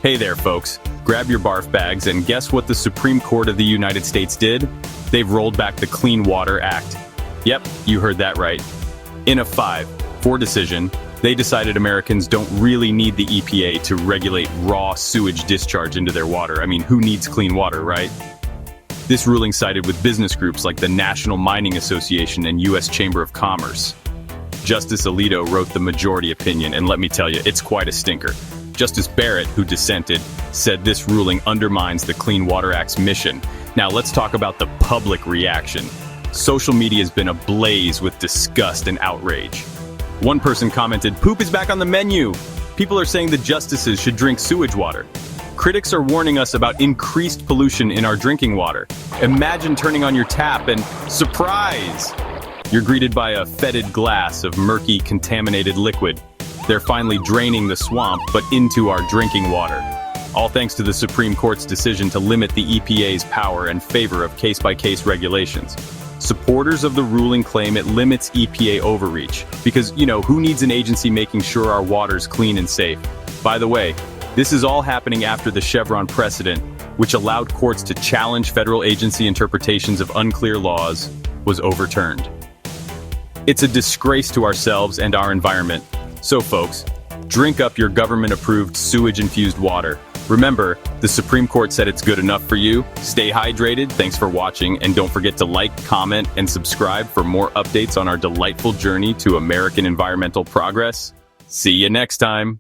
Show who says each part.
Speaker 1: Hey there, folks. Grab your barf bags and guess what the Supreme Court of the United States did? They've rolled back the Clean Water Act. Yep, you heard that right. In a 5-4 decision, they decided Americans don't really need the EPA to regulate raw sewage discharge into their water. I mean, who needs clean water, right? This ruling sided with business groups like the National Mining Association and U.S. Chamber of Commerce. Justice Alito wrote the majority opinion, and let me tell you, it's quite a stinker. Justice Barrett, who dissented, said this ruling undermines the Clean Water Act's mission. Now let's talk about the public reaction. Social media has been ablaze with disgust and outrage. One person commented, "Poop is back on the menu." People are saying the justices should drink sewage water. Critics are warning us about increased pollution in our drinking water. Imagine turning on your tap and, surprise! You're greeted by a fetid glass of murky, contaminated liquid. They're finally draining the swamp, but into our drinking water. All thanks to the Supreme Court's decision to limit the EPA's power in favor of case-by-case regulations. Supporters of the ruling claim it limits EPA overreach, because, who needs an agency making sure our water's clean and safe? By the way, this is all happening after the Chevron precedent, which allowed courts to challenge federal agency interpretations of unclear laws, was overturned. It's a disgrace to ourselves and our environment. So folks, drink up your government-approved sewage-infused water. Remember, the Supreme Court said it's good enough for you. Stay hydrated, thanks for watching, and don't forget to like, comment, and subscribe for more updates on our delightful journey to American environmental progress. See you next time.